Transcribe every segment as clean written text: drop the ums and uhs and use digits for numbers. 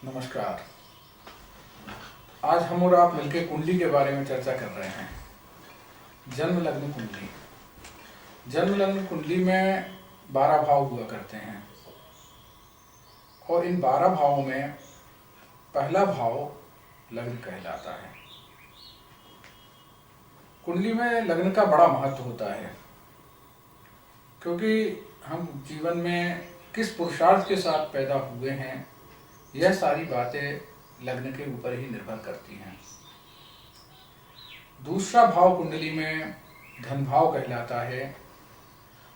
नमस्कार। आज हम और आप मिलकर कुंडली के बारे में चर्चा कर रहे हैं। जन्म लग्न कुंडली। जन्म लग्न कुंडली में 12 भाव हुआ करते हैं और इन 12 भावों में पहला भाव लग्न कहलाता है। कुंडली में लग्न का बड़ा महत्व होता है, क्योंकि हम जीवन में किस पुरुषार्थ के साथ पैदा हुए हैं, यह सारी बातें लग्न के ऊपर ही निर्भर करती हैं। दूसरा भाव कुंडली में धन भाव कहलाता है।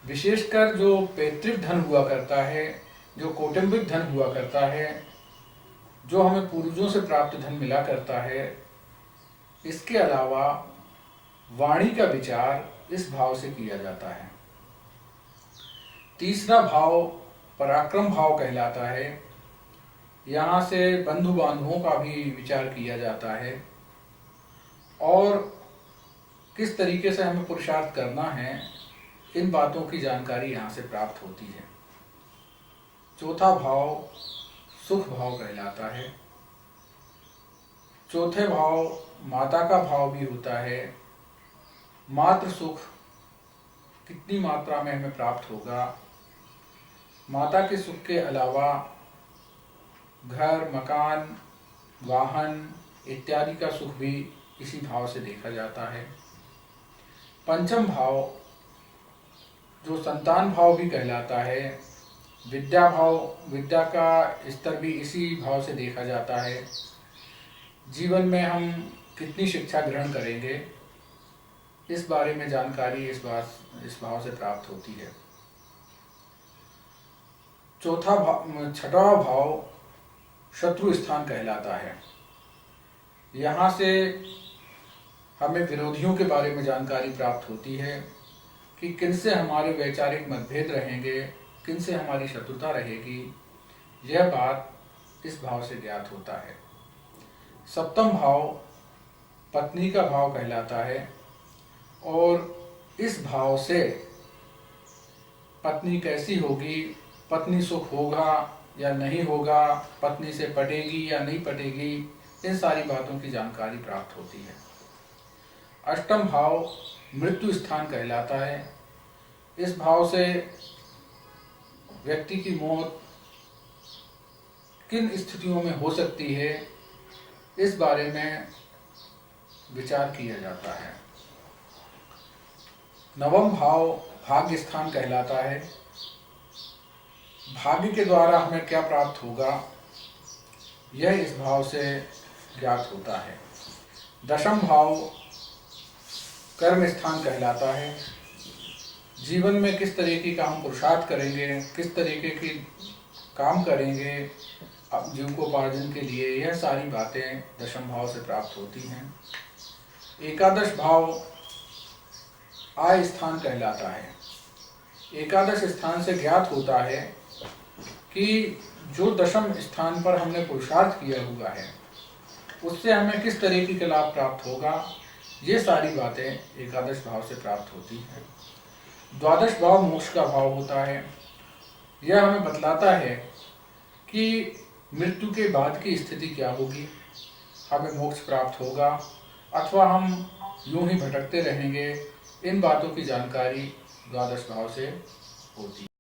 विशेषकर जो पैतृक धन हुआ करता है, जो कौटुंबिक धन हुआ करता है, जो हमें पूर्वजों से प्राप्त धन मिला करता है, इसके अलावा वाणी का विचार इस भाव से किया जाता है। तीसरा भाव पराक्रम भाव कहलाता है। यहाँ से बंधु बांधवों का भी विचार किया जाता है और किस तरीके से हमें पुरुषार्थ करना है, इन बातों की जानकारी यहाँ से प्राप्त होती है। चौथा भाव सुख भाव कहलाता है। चौथे भाव माता का भाव भी होता है। मातृ सुख कितनी मात्रा में हमें प्राप्त होगा, माता के सुख के अलावा घर, मकान, वाहन इत्यादि का सुख भी इसी भाव से देखा जाता है। पंचम भाव जो संतान भाव भी कहलाता है। विद्या भाव, विद्या का स्तर भी इसी भाव से देखा जाता है। जीवन में हम कितनी शिक्षा ग्रहण करेंगे, इस बारे में जानकारी इस भाव से प्राप्त होती है। छठवां भाव शत्रु स्थान कहलाता है। यहाँ से हमें विरोधियों के बारे में जानकारी प्राप्त होती है कि किनसे हमारे वैचारिक मतभेद रहेंगे, किनसे हमारी शत्रुता रहेगी, यह बात इस भाव से ज्ञात होता है। सप्तम भाव पत्नी का भाव कहलाता है और इस भाव से पत्नी कैसी होगी, पत्नी सुख होगा या नहीं होगा, पत्नी से पटेगी या नहीं पटेगी, इन सारी बातों की जानकारी प्राप्त होती है। अष्टम भाव मृत्यु स्थान कहलाता है। इस भाव से व्यक्ति की मौत किन स्थितियों में हो सकती है, इस बारे में विचार किया जाता है। नवम भाव भाग्य स्थान कहलाता है। भाग्य के द्वारा हमें क्या प्राप्त होगा, यह इस भाव से ज्ञात होता है। दशम भाव कर्म स्थान कहलाता है। जीवन में किस तरीके का हम पुरुषार्थ करेंगे, किस तरीके की काम करेंगे जीविकोपार्जन के लिए, यह सारी बातें दशम भाव से प्राप्त होती हैं। एकादश भाव आय स्थान कहलाता है। एकादश स्थान से ज्ञात होता है कि जो दशम स्थान पर हमने पुरुषार्थ किया हुआ है, उससे हमें किस तरीके का लाभ प्राप्त होगा, ये सारी बातें एकादश भाव से प्राप्त होती हैं। द्वादश भाव मोक्ष का भाव होता है। यह हमें बतलाता है कि मृत्यु के बाद की स्थिति क्या होगी, हमें मोक्ष प्राप्त होगा अथवा हम यूं ही भटकते रहेंगे, इन बातों की जानकारी द्वादश भाव से होती है।